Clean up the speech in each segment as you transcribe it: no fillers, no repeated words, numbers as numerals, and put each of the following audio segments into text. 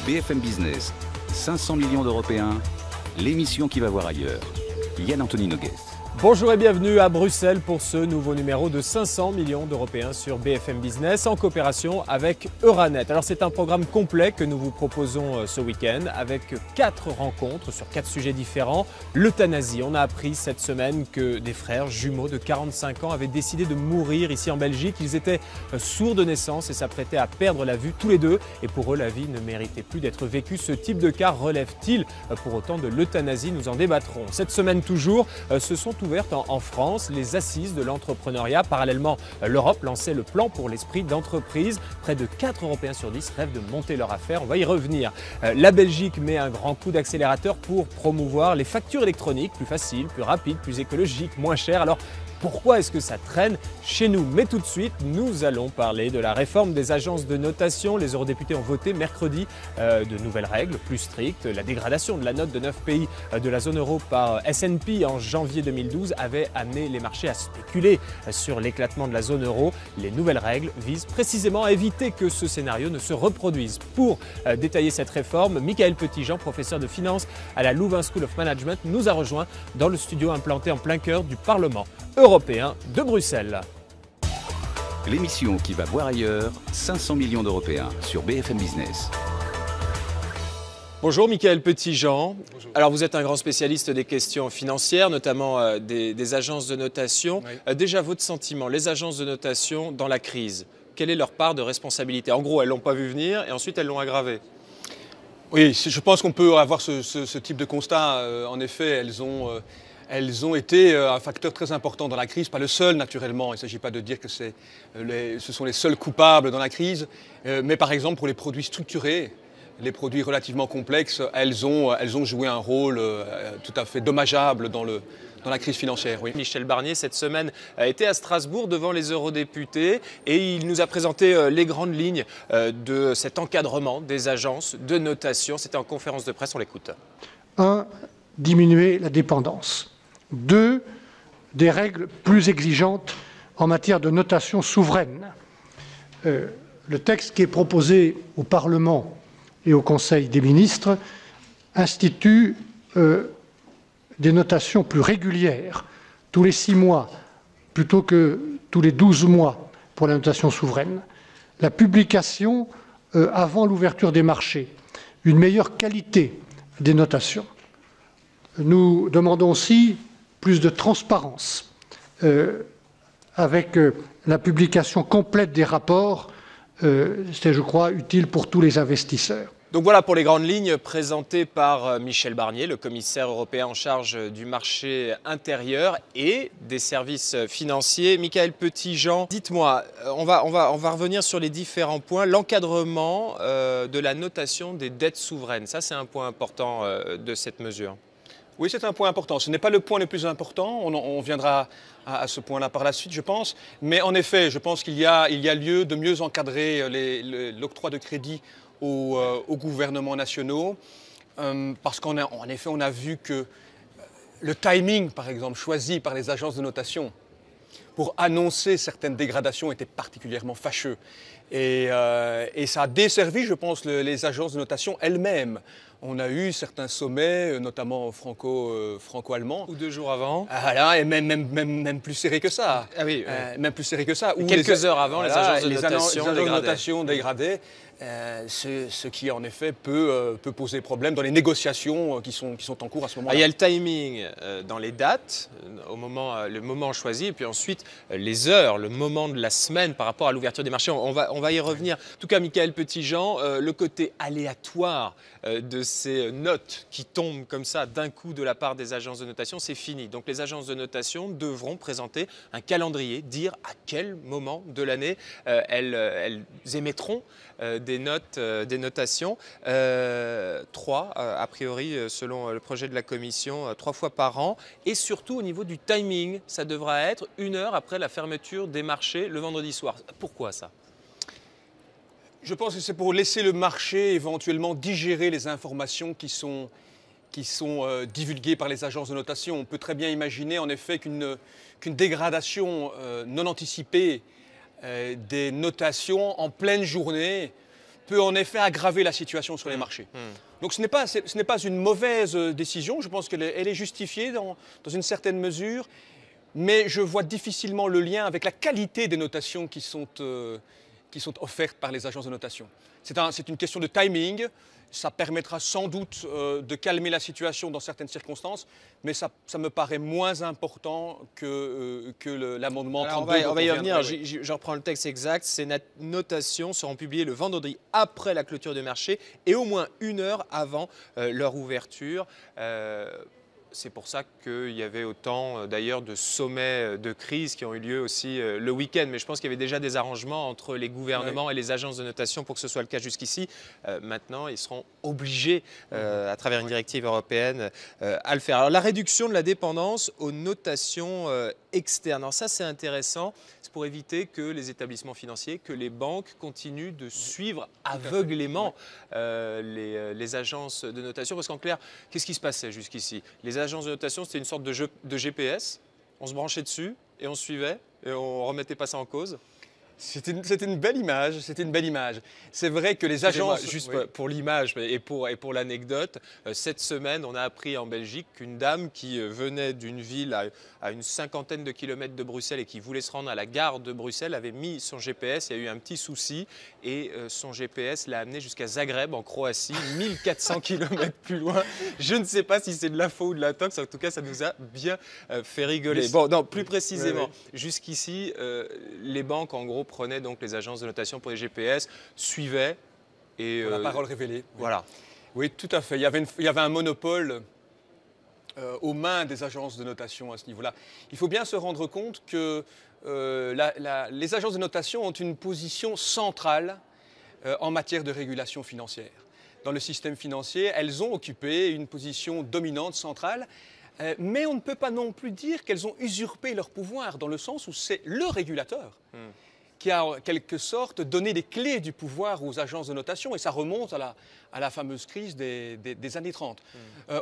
BFM Business, 500 millions d'Européens, l'émission qui va voir ailleurs. Yann-Anthony Noguès. Bonjour et bienvenue à Bruxelles pour ce nouveau numéro de 500 millions d'Européens sur BFM Business en coopération avec Euranet. Alors c'est un programme complet que nous vous proposons ce week-end avec 4 rencontres sur 4 sujets différents. L'euthanasie, on a appris cette semaine que des frères jumeaux de 45 ans avaient décidé de mourir ici en Belgique. Ils étaient sourds de naissance et s'apprêtaient à perdre la vue tous les deux. Et pour eux, la vie ne méritait plus d'être vécue. Ce type de cas relève-t-il pour autant de l'euthanasie? Nous en débattrons. Cette semaine toujours, se sont ouvertes en France les assises de l'entrepreneuriat. Parallèlement, l'Europe lançait le plan pour l'esprit d'entreprise. Près de 4 Européens sur 10 rêvent de monter leur affaire. On va y revenir. La Belgique met un grand coup d'accélérateur pour promouvoir les factures électroniques plus faciles, plus rapides, plus écologiques, moins chères. Alors, pourquoi est-ce que ça traîne chez nous? Mais tout de suite, nous allons parler de la réforme des agences de notation. Les eurodéputés ont voté mercredi de nouvelles règles plus strictes. La dégradation de la note de 9 pays de la zone euro par S&P en janvier 2012 avait amené les marchés à spéculer sur l'éclatement de la zone euro. Les nouvelles règles visent précisément à éviter que ce scénario ne se reproduise. Pour détailler cette réforme, Michael Petitjean, professeur de finance à la Louvain School of Management, nous a rejoint dans le studio implanté en plein cœur du Parlement européen de Bruxelles. L'émission qui va voir ailleurs, 500 millions d'Européens sur BFM Business. Bonjour Michael Petitjean. Bonjour. Alors vous êtes un grand spécialiste des questions financières, notamment des agences de notation. Oui. Déjà votre sentiment, les agences de notation dans la crise, quelle est leur part de responsabilité? En gros, elles ne l'ont pas vu venir et ensuite elles l'ont aggravé. Oui, je pense qu'on peut avoir ce type de constat. En effet, elles ont été un facteur très important dans la crise, pas le seul naturellement. Il ne s'agit pas de dire que ce sont les seuls coupables dans la crise, mais par exemple pour les produits structurés, les produits relativement complexes, elles ont joué un rôle tout à fait dommageable dans la crise financière. Oui. Michel Barnier, cette semaine, a été à Strasbourg devant les eurodéputés et il nous a présenté les grandes lignes de cet encadrement des agences de notation. C'était en conférence de presse, on l'écoute. 1. Diminuer la dépendance. 2. Des règles plus exigeantes en matière de notation souveraine. Le texte qui est proposé au Parlement et au Conseil des ministres institue des notations plus régulières, tous les 6 mois, plutôt que tous les 12 mois pour la notation souveraine. La publication avant l'ouverture des marchés, une meilleure qualité des notations. Nous demandons aussi plus de transparence avec la publication complète des rapports. C'est, je crois, utile pour tous les investisseurs. Donc voilà pour les grandes lignes présentées par Michel Barnier, le commissaire européen en charge du marché intérieur et des services financiers. Michael Petitjean, dites-moi, on va revenir sur les différents points. L'encadrement de la notation des dettes souveraines, ça c'est un point important de cette mesure. Oui, c'est un point important. Ce n'est pas le point le plus important. On viendra à ce point-là par la suite, je pense. Mais en effet, je pense qu'il y a lieu de mieux encadrer l'octroi de crédit aux gouvernements nationaux. Parce qu'en effet, on a vu que le timing, par exemple, choisi par les agences de notation pour annoncer certaines dégradations était particulièrement fâcheux. Et ça a desservi, je pense, les agences de notation elles-mêmes. On a eu certains sommets, notamment franco-allemands. Ou 2 jours avant. Voilà, et même plus serré que ça. Ah oui, même plus serré que ça. Quelques heures avant, voilà, les agences de notation dégradaient. Ce qui en effet peut poser problème dans les négociations qui sont en cours à ce moment-là. Il y a le timing dans les dates, le moment choisi, et puis ensuite les heures, le moment de la semaine par rapport à l'ouverture des marchés. On va y revenir. En tout cas, Michael Petitjean, le côté aléatoire de ces notes qui tombent comme ça d'un coup de la part des agences de notation, c'est fini. Donc les agences de notation devront présenter un calendrier, dire à quel moment de l'année elles émettront des notations. 3, a priori, selon le projet de la Commission, 3 fois par an. Et surtout, au niveau du timing, ça devra être 1 heure après la fermeture des marchés le vendredi soir. Pourquoi ça ? Je pense que c'est pour laisser le marché éventuellement digérer les informations qui sont divulguées par les agences de notation. On peut très bien imaginer en effet qu'une dégradation non anticipée des notations en pleine journée peut en effet aggraver la situation sur les marchés. Donc ce n'est pas une mauvaise décision, je pense qu'elle est justifiée dans une certaine mesure, mais je vois difficilement le lien avec la qualité des notations qui sont offertes par les agences de notation. C'est une question de timing. Ça permettra sans doute de calmer la situation dans certaines circonstances, mais ça me paraît moins important que l'amendement 32. On va y revenir, je reprends le texte exact. Ces notations seront publiées le vendredi après la clôture du marché et au moins 1 heure avant leur ouverture. C'est pour ça qu'il y avait autant d'ailleurs de sommets de crise qui ont eu lieu aussi le week-end. Mais je pense qu'il y avait déjà des arrangements entre les gouvernements et les agences de notation pour que ce soit le cas jusqu'ici. Maintenant, ils seront obligés, à travers une directive européenne, à le faire. Alors, la réduction de la dépendance aux notations externes. Alors ça, c'est intéressant. C'est pour éviter que les établissements financiers, que les banques continuent de suivre aveuglément les agences de notation. Parce qu'en clair, qu'est-ce qui se passait jusqu'ici? Les agences de notation, c'était une sorte de GPS. On se branchait dessus et on suivait et on ne remettait pas ça en cause. C'était une belle image, C'est vrai que les agences... Juste pour l'image et pour l'anecdote, cette semaine, on a appris en Belgique qu'une dame qui venait d'une ville à une 50aine de kilomètres de Bruxelles et qui voulait se rendre à la gare de Bruxelles avait mis son GPS, il y a eu un petit souci et son GPS l'a amené jusqu'à Zagreb en Croatie, 1400 kilomètres plus loin. Je ne sais pas si c'est de l'info ou de la tox, en tout cas ça nous a bien fait rigoler. Bon, non, plus précisément, jusqu'ici, les banques en gros prenaient donc les agences de notation pour les GPS, suivaient et... la parole révélée. Voilà. Oui, tout à fait. Il y avait un monopole aux mains des agences de notation à ce niveau-là. Il faut bien se rendre compte que les agences de notation ont une position centrale en matière de régulation financière. Dans le système financier, elles ont occupé une position dominante, centrale, mais on ne peut pas non plus dire qu'elles ont usurpé leur pouvoir, dans le sens où c'est le régulateur qui a en quelque sorte donné les clés du pouvoir aux agences de notation, et ça remonte à la fameuse crise des années 30.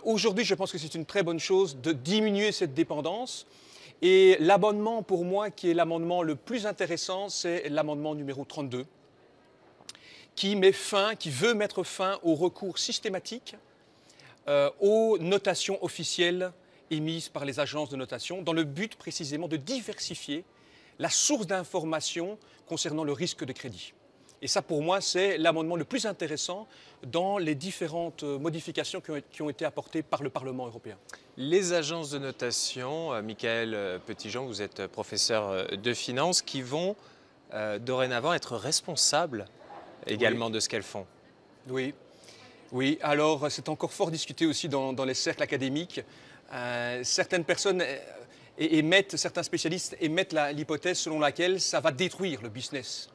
Aujourd'hui, je pense que c'est une très bonne chose de diminuer cette dépendance, et l'amendement pour moi qui est l'amendement le plus intéressant, c'est l'amendement numéro 32, qui veut mettre fin au recours systématique aux notations officielles émises par les agences de notation, dans le but précisément de diversifier la source d'information concernant le risque de crédit. Et ça, pour moi, c'est l'amendement le plus intéressant dans les différentes modifications qui ont été apportées par le Parlement européen. Les agences de notation, Michael Petitjean, vous êtes professeur de finance, qui vont dorénavant être responsables également de ce qu'elles font. Oui, alors c'est encore fort discuté aussi dans les cercles académiques. Certaines personnes... certains spécialistes émettent l'hypothèse selon laquelle ça va détruire le business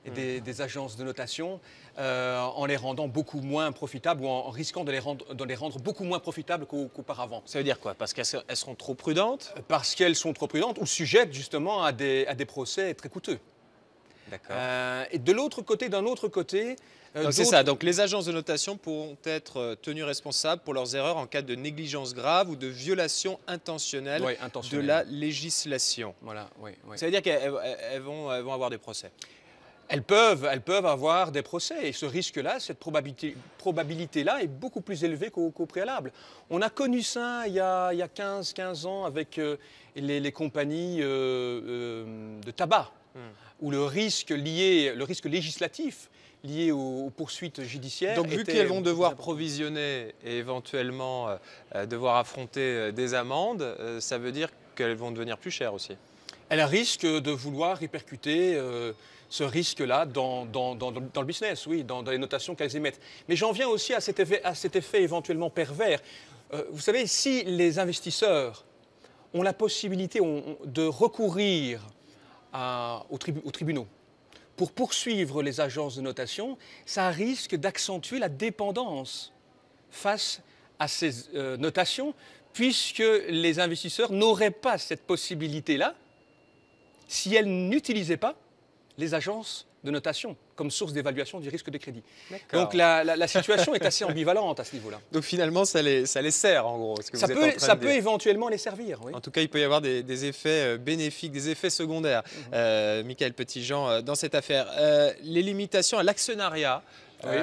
des agences de notation en les rendant beaucoup moins profitables ou en risquant de les rendre beaucoup moins profitables qu'auparavant. Ça veut dire quoi? Parce qu'elles seront trop prudentes? Parce qu'elles sont trop prudentes ou sujettes justement à des procès très coûteux. D'accord. Et d'un autre côté... c'est ça, donc les agences de notation pourront être tenues responsables pour leurs erreurs en cas de négligence grave ou de violation intentionnelle de la législation. Voilà, oui. Ça veut dire qu'elles vont avoir des procès? Elles peuvent avoir des procès, et ce risque-là, cette probabilité-là est beaucoup plus élevée qu'au préalable. On a connu ça il y a 15 ans avec les compagnies de tabac, où le risque législatif lié aux poursuites judiciaires. Donc vu qu'elles vont devoir provisionner et éventuellement devoir affronter des amendes, ça veut dire qu'elles vont devenir plus chères aussi? Elles risquent de vouloir répercuter ce risque-là dans le business, oui, dans les notations qu'elles émettent. Mais j'en viens aussi à cet effet éventuellement pervers. Vous savez, si les investisseurs ont la possibilité de recourir aux tribunaux pour poursuivre les agences de notation, ça risque d'accentuer la dépendance face à ces notations, puisque les investisseurs n'auraient pas cette possibilité-là si elles n'utilisaient pas les agences de notation comme source d'évaluation du risque de crédit. Donc la situation est assez ambivalente à ce niveau-là. Donc finalement, ça les sert en gros. Ça peut éventuellement les servir, oui. En tout cas, il peut y avoir des effets bénéfiques, des effets secondaires. Michael Petitjean, dans cette affaire. Les limitations à l'actionnariat Oui.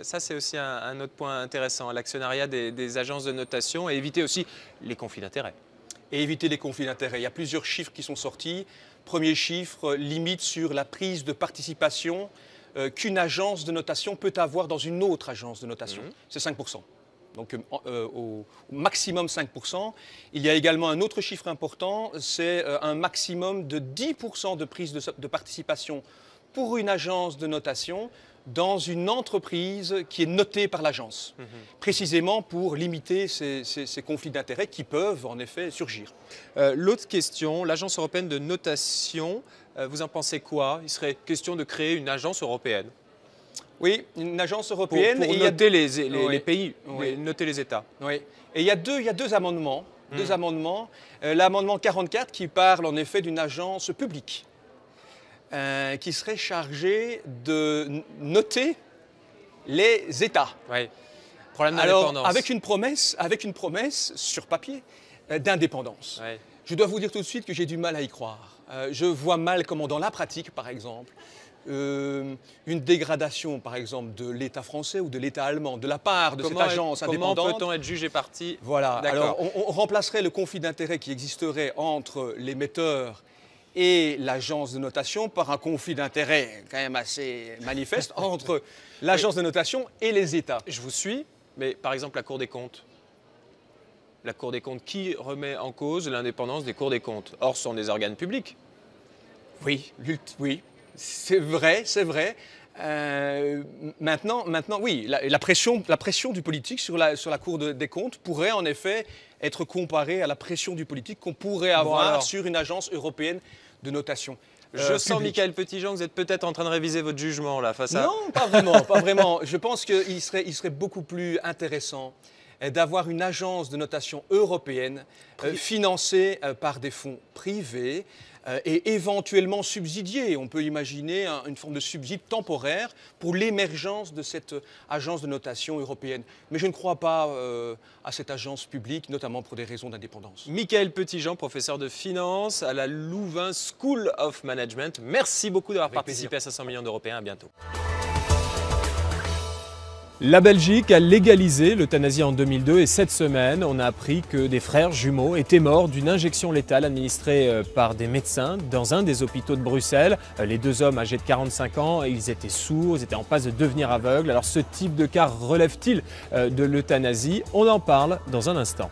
Ça, c'est aussi un autre point intéressant, l'actionnariat des agences de notation et éviter aussi les conflits d'intérêts. Et éviter les conflits d'intérêts. Il y a plusieurs chiffres qui sont sortis. Premier chiffre, limite sur la prise de participation qu'une agence de notation peut avoir dans une autre agence de notation. C'est 5%. Donc au maximum 5%. Il y a également un autre chiffre important, c'est un maximum de 10% de prise de participation pour une agence de notation dans une entreprise qui est notée par l'agence, précisément pour limiter ces conflits d'intérêts qui peuvent en effet surgir. L'autre question, l'Agence européenne de notation, vous en pensez quoi? Il serait question de créer une agence européenne? Oui, une agence européenne. Pour noter les pays, noter les États. Oui, et il y a deux amendements. L'amendement 44 qui parle en effet d'une agence publique. Qui serait chargé de noter les États. Oui. Problème d'indépendance. Alors, avec une promesse sur papier d'indépendance. Oui. Je dois vous dire tout de suite que j'ai du mal à y croire. Je vois mal comment, dans la pratique, par exemple, une dégradation, par exemple, de l'État français ou de l'État allemand, de la part de cette agence indépendante. Comment peut-on être jugé parti? Voilà. Alors, on remplacerait le conflit d'intérêts qui existerait entre l'émetteur et l'agence de notation par un conflit d'intérêts quand même assez manifeste entre l'agence de notation et les États. Je vous suis, mais par exemple la Cour des comptes. La Cour des comptes, qui remet en cause l'indépendance des cours des comptes? Or, ce sont des organes publics. Oui, c'est vrai. Maintenant, oui, la pression du politique sur la Cour des comptes pourrait en effet être comparée à la pression du politique qu'on pourrait avoir sur une agence européenne de notation. Je sens, Michael Petitjean, que vous êtes peut-être en train de réviser votre jugement là face à... Non, pas vraiment. Je pense qu'il serait beaucoup plus intéressant d'avoir une agence de notation européenne financée par des fonds privés et éventuellement subsidiée. On peut imaginer une forme de subside temporaire pour l'émergence de cette agence de notation européenne. Mais je ne crois pas à cette agence publique, notamment pour des raisons d'indépendance. Michael Petitjean, professeur de finance à la Louvain School of Management. Merci beaucoup d'avoir participé à 500 millions d'Européens. À bientôt. La Belgique a légalisé l'euthanasie en 2002 et cette semaine, on a appris que des frères jumeaux étaient morts d'une injection létale administrée par des médecins dans un des hôpitaux de Bruxelles. Les deux hommes âgés de 45 ans, ils étaient sourds, ils étaient en passe de devenir aveugles. Alors ce type de cas relève-t-il de l'euthanasie? On en parle dans un instant.